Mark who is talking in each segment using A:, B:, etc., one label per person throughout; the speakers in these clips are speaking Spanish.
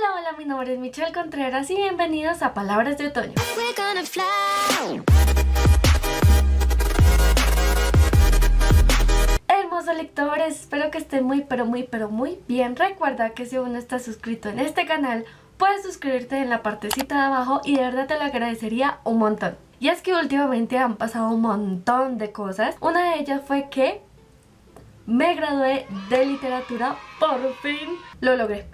A: Hola, hola, mi nombre es Michelle Contreras y bienvenidos a Palabras de Otoño. Hermosos lectores, espero que estén muy bien. Recuerda que si aún no estás suscrito en este canal, puedes suscribirte en la partecita de abajo y de verdad te lo agradecería un montón. Y es que últimamente han pasado un montón de cosas. Una de ellas fue que me gradué de literatura, por fin lo logré.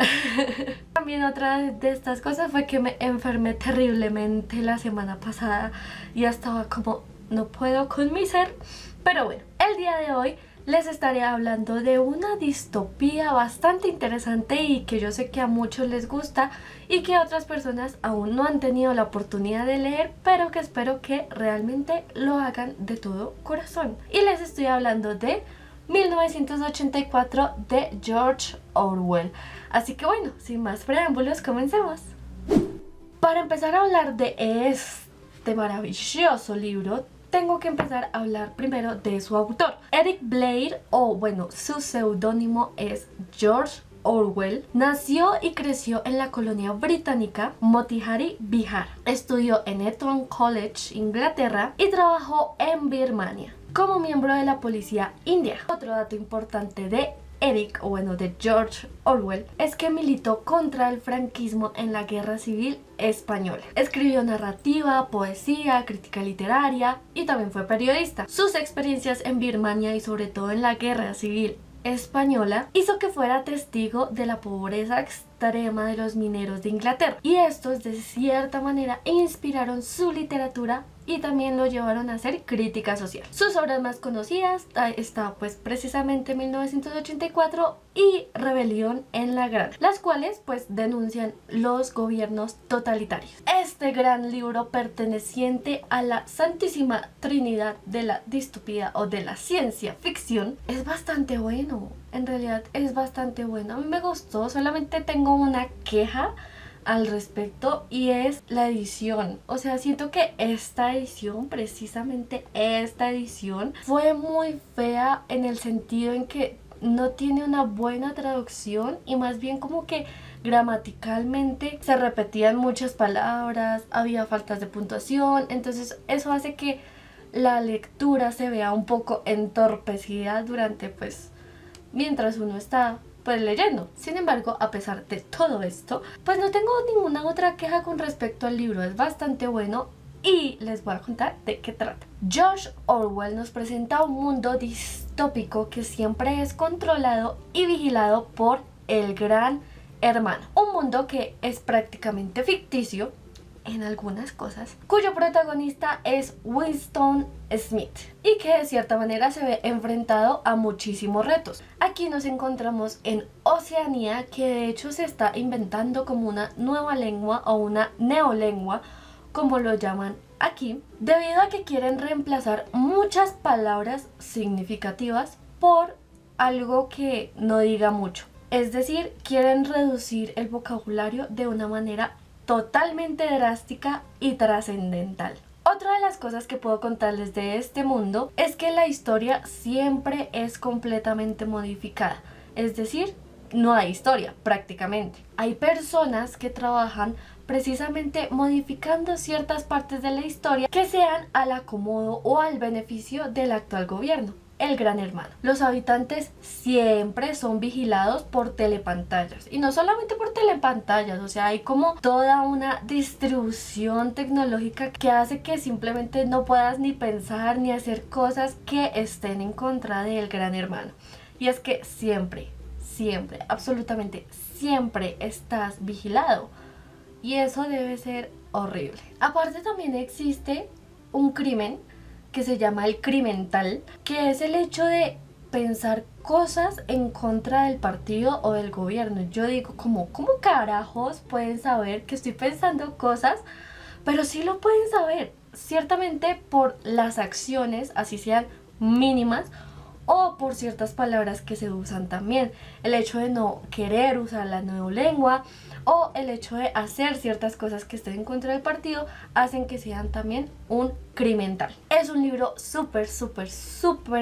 A: También otra de estas cosas fue que me enfermé terriblemente la semana pasada. Ya estaba como, no puedo con mi ser. Pero bueno, el día de hoy les estaré hablando de una distopía bastante interesante y que yo sé que a muchos les gusta y que otras personas aún no han tenido la oportunidad de leer, pero que espero que realmente lo hagan de todo corazón. Y les estoy hablando de 1984 de George Orwell. Así que bueno, sin más preámbulos, comencemos. Para empezar a hablar de este maravilloso libro, tengo que empezar a hablar primero de su autor. Eric Blair, o bueno, su seudónimo es George Orwell, nació y creció en la colonia británica Motihari, Bihar. Estudió en Eton College, Inglaterra, y trabajó en Birmania como miembro de la policía india. Otro dato importante de Eric, o bueno, de George Orwell, es que militó contra el franquismo en la Guerra Civil Española. Escribió narrativa, poesía, crítica literaria y también fue periodista. Sus experiencias en Birmania y sobre todo en la Guerra Civil Española hizo que fuera testigo de la pobreza extrema de los mineros de Inglaterra, y estos de cierta manera inspiraron su literatura y también lo llevaron a hacer crítica social. Sus obras más conocidas está pues precisamente 1984 y Rebelión en la Granja, las cuales pues denuncian los gobiernos totalitarios. Este gran libro, perteneciente a la Santísima Trinidad de la distopía o de la ciencia ficción, es bastante bueno. En realidad es bastante bueno. A mí me gustó, solamente tengo una queja al respecto y es la edición. O sea, siento que esta edición, precisamente esta edición, fue muy fea en el sentido en que no tiene una buena traducción y más bien como que gramaticalmente se repetían muchas palabras, había faltas de puntuación, entonces eso hace que la lectura se vea un poco entorpecida durante pues mientras uno está pues leyendo. Sin embargo, a pesar de todo esto, pues no tengo ninguna otra queja con respecto al libro. Es bastante bueno y les voy a contar de qué trata. George Orwell nos presenta un mundo distópico que siempre es controlado y vigilado por el Gran Hermano. Un mundo que es prácticamente ficticio en algunas cosas, cuyo protagonista es Winston Smith y que de cierta manera se ve enfrentado a muchísimos retos. Aquí nos encontramos en Oceanía, que de hecho se está inventando como una nueva lengua o una neolengua, como lo llaman aquí, debido a que quieren reemplazar muchas palabras significativas por algo que no diga mucho. Es decir, quieren reducir el vocabulario de una manera totalmente drástica y trascendental. Otra de las cosas que puedo contarles de este mundo es que la historia siempre es completamente modificada. Es decir, no hay historia prácticamente. Hay personas que trabajan precisamente modificando ciertas partes de la historia que sean al acomodo o al beneficio del actual gobierno, el Gran Hermano. Los habitantes siempre son vigilados por telepantallas, y no solamente por telepantallas, o sea, hay como toda una distribución tecnológica que hace que simplemente no puedas ni pensar ni hacer cosas que estén en contra del Gran Hermano. Y es que siempre, absolutamente siempre estás vigilado, y eso debe ser horrible. Aparte, también existe un crimen que se llama el crimental, que es el hecho de pensar cosas en contra del partido o del gobierno. Yo digo, ¿cómo carajos pueden saber que estoy pensando cosas? Pero sí lo pueden saber, ciertamente por las acciones, así sean mínimas, o por ciertas palabras que se usan también. El hecho de no querer usar la neolengua o el hecho de hacer ciertas cosas que estén en contra del partido hacen que sean también un crimental. Es un libro súper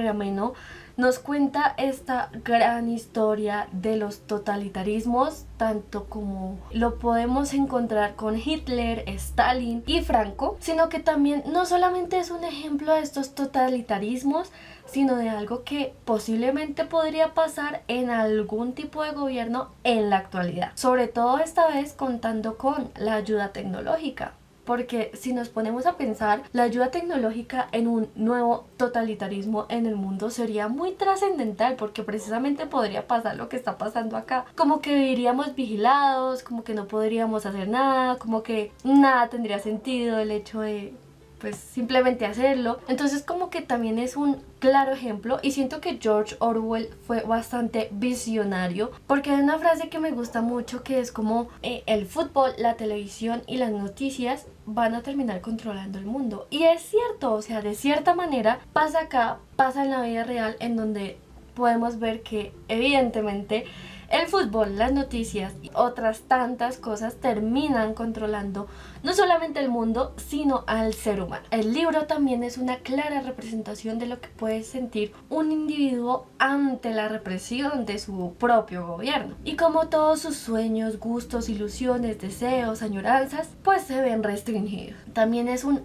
A: ameno. nos cuenta esta gran historia de los totalitarismos, tanto como lo podemos encontrar con Hitler, Stalin y Franco, sino que también no solamente es un ejemplo de estos totalitarismos, sino de algo que posiblemente podría pasar en algún tipo de gobierno en la actualidad, sobre todo esta vez contando con la ayuda tecnológica. Porque si nos ponemos a pensar, la ayuda tecnológica en un nuevo totalitarismo en el mundo sería muy trascendental, porque precisamente podría pasar lo que está pasando acá. Como que viviríamos vigilados, como que no podríamos hacer nada, como que nada tendría sentido el hecho de pues simplemente hacerlo. Entonces como que también es un claro ejemplo, y siento que George Orwell fue bastante visionario, porque hay una frase que me gusta mucho que es como el fútbol, la televisión y las noticias van a terminar controlando el mundo. Y es cierto, o sea, de cierta manera pasa acá, pasa en la vida real, en donde podemos ver que evidentemente el fútbol, las noticias y otras tantas cosas terminan controlando no solamente el mundo, sino al ser humano. El libro también es una clara representación de lo que puede sentir un individuo ante la represión de su propio gobierno. Y como todos sus sueños, gustos, ilusiones, deseos, añoranzas, pues se ven restringidos. También es un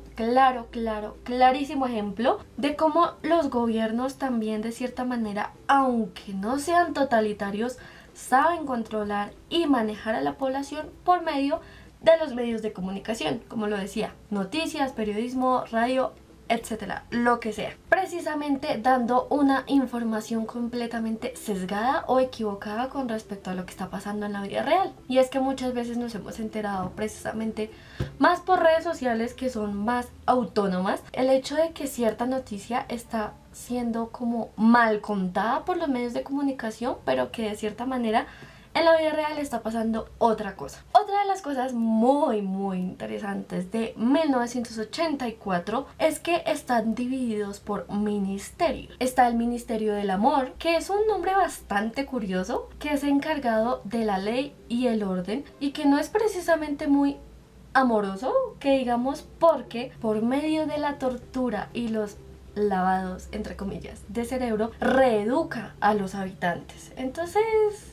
A: clarísimo ejemplo de cómo los gobiernos también de cierta manera, aunque no sean totalitarios, saben controlar y manejar a la población por medio de los medios de comunicación, como lo decía, noticias, periodismo, radio, etcétera, lo que sea, precisamente dando una información completamente sesgada o equivocada con respecto a lo que está pasando en la vida real. Y es que muchas veces nos hemos enterado precisamente más por redes sociales, que son más autónomas, el hecho de que cierta noticia está siendo como mal contada por los medios de comunicación, pero que de cierta manera en la vida real está pasando otra cosa. Otra de las cosas muy interesantes de 1984 es que están divididos por ministerios. Está el Ministerio del Amor, que es un nombre bastante curioso, que es encargado de la ley y el orden, y que no es precisamente muy amoroso, que digamos, porque por medio de la tortura y los lavados, entre comillas, de cerebro, reeduca a los habitantes. Entonces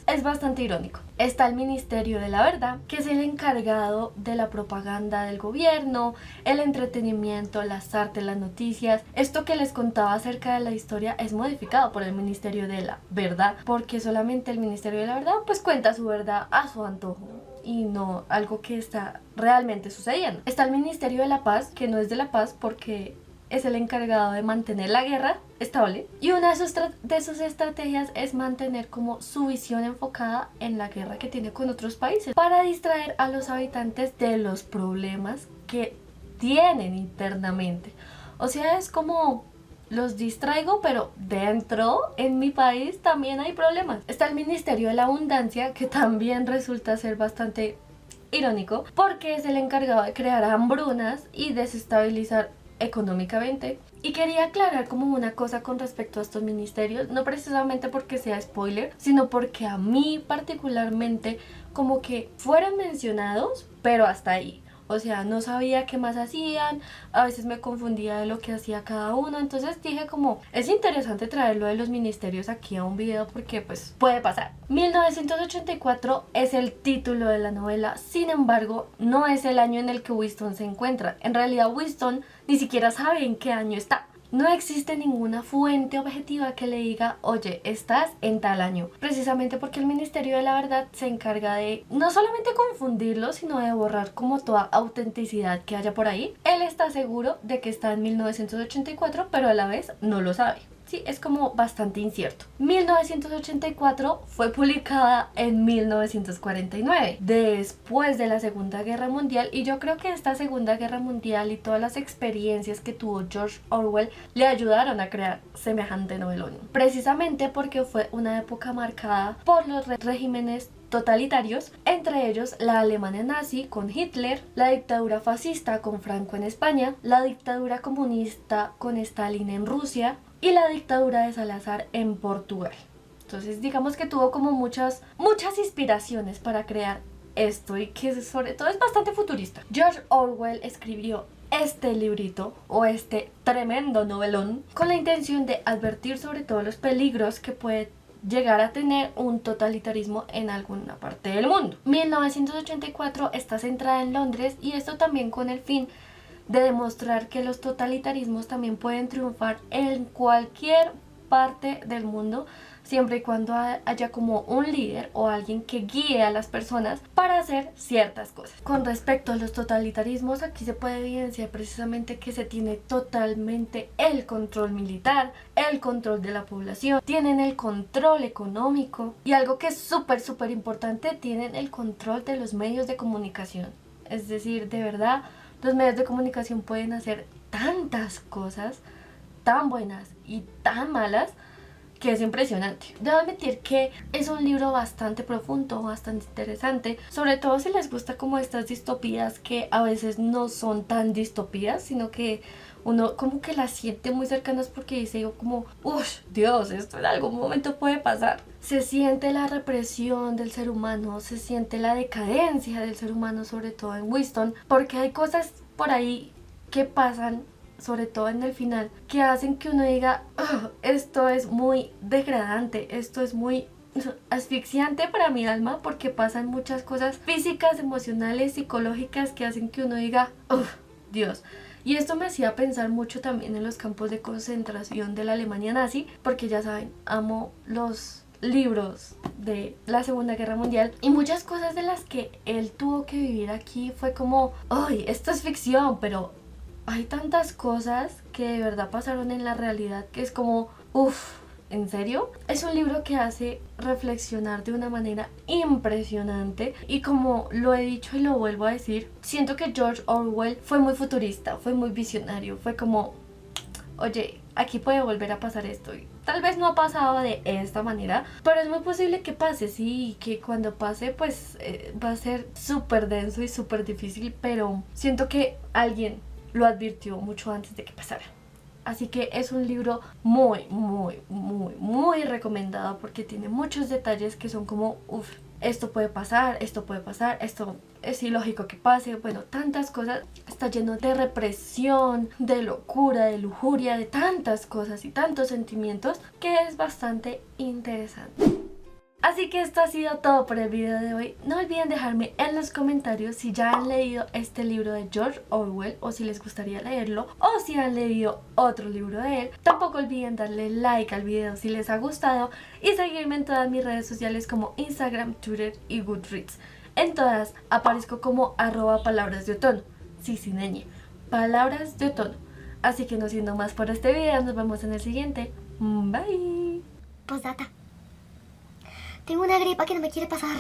A: es bastante irónico. Está el Ministerio de la Verdad, que es el encargado de la propaganda del gobierno, el entretenimiento, las artes, las noticias. Esto que les contaba acerca de la historia es modificado por el Ministerio de la Verdad, porque solamente el Ministerio de la Verdad pues cuenta su verdad a su antojo y no algo que está realmente sucediendo. Está el Ministerio de la Paz, que no es de la paz porque es el encargado de mantener la guerra estable, y una de sus estrategias es mantener como su visión enfocada en la guerra que tiene con otros países, para distraer a los habitantes de los problemas que tienen internamente. O sea, es como los distraigo, pero dentro, en mi país, también hay problemas. Está el Ministerio de la Abundancia, que también resulta ser bastante irónico, porque es el encargado de crear hambrunas y desestabilizar económicamente. Y quería aclarar como una cosa con respecto a estos ministerios, no precisamente porque sea spoiler, sino porque a mí particularmente como que fueron mencionados, pero hasta ahí. O sea, no sabía qué más hacían, a veces me confundía de lo que hacía cada uno, entonces dije como, es interesante traerlo de los ministerios aquí a un video porque pues puede pasar. 1984 es el título de la novela, sin embargo, no es el año en el que Winston se encuentra. En realidad Winston ni siquiera sabe en qué año está. No existe ninguna fuente objetiva que le diga, oye, estás en tal año. Precisamente porque el Ministerio de la Verdad se encarga de no solamente confundirlo, sino de borrar como toda autenticidad que haya por ahí. Él está seguro de que está en 1984, pero a la vez no lo sabe. Sí, es como bastante incierto. 1984 fue publicada en 1949, después de la Segunda Guerra Mundial, y yo creo que esta Segunda Guerra Mundial y todas las experiencias que tuvo George Orwell le ayudaron a crear semejante novelón. Precisamente porque fue una época marcada por los regímenes totalitarios, entre ellos la Alemania nazi con Hitler, la dictadura fascista con Franco en España, la dictadura comunista con Stalin en Rusia y la dictadura de Salazar en Portugal. Entonces digamos que tuvo como muchas inspiraciones para crear esto, y que sobre todo es bastante futurista. George Orwell escribió este librito o este tremendo novelón con la intención de advertir sobre todos los peligros que puede llegar a tener un totalitarismo en alguna parte del mundo. 1984 está centrada en Londres y esto también con el fin de demostrar que los totalitarismos también pueden triunfar en cualquier parte del mundo, siempre y cuando haya como un líder o alguien que guíe a las personas para hacer ciertas cosas. Con respecto a los totalitarismos, aquí se puede evidenciar precisamente que se tiene totalmente el control militar, el control de la población, tienen el control económico y algo que es súper importante, tienen el control de los medios de comunicación. Es decir, de verdad, los medios de comunicación pueden hacer tantas cosas tan buenas y tan malas que es impresionante. Debo admitir que es un libro bastante profundo, bastante interesante, sobre todo si les gusta como estas distopías que a veces no son tan distopías, sino que uno como que las siente muy cercanas porque dice como, uff, Dios, esto en algún momento puede pasar. Se siente la represión del ser humano, se siente la decadencia del ser humano, sobre todo en Winston, porque hay cosas por ahí que pasan, sobre todo en el final, que hacen que uno diga, esto es muy degradante, esto es muy asfixiante para mi alma, porque pasan muchas cosas físicas, emocionales, psicológicas que hacen que uno diga, Dios. Y esto me hacía pensar mucho también en los campos de concentración de la Alemania nazi, porque ya saben, amo los libros de la Segunda Guerra Mundial y muchas cosas de las que él tuvo que vivir aquí fue como, ¡ay, esto es ficción! Pero hay tantas cosas que de verdad pasaron en la realidad que es como, uff, ¿en serio? Es un libro que hace reflexionar de una manera impresionante y como lo he dicho y lo vuelvo a decir, siento que George Orwell fue muy futurista, fue muy visionario, fue como, oye, aquí puede volver a pasar esto y tal vez no ha pasado de esta manera, pero es muy posible que pase, sí, y que cuando pase pues va a ser súper denso y súper difícil, pero siento que alguien lo advirtió mucho antes de que pasara. Así que es un libro muy recomendado porque tiene muchos detalles que son como, uff, esto puede pasar, esto es ilógico que pase, bueno, tantas cosas. Está lleno de represión, de locura, de lujuria, de tantas cosas y tantos sentimientos que es bastante interesante. Así que esto ha sido todo por el video de hoy. No olviden dejarme en los comentarios si ya han leído este libro de George Orwell o si les gustaría leerlo o si han leído otro libro de él. Tampoco olviden darle like al video si les ha gustado y seguirme en todas mis redes sociales como Instagram, Twitter y Goodreads. En todas aparezco como @palabras de otoño. Sí, sin ñ. Palabras de otoño. Así que no siendo más por este video, nos vemos en el siguiente. Bye.
B: Postdata. Tengo una gripa que no me quiere pasar.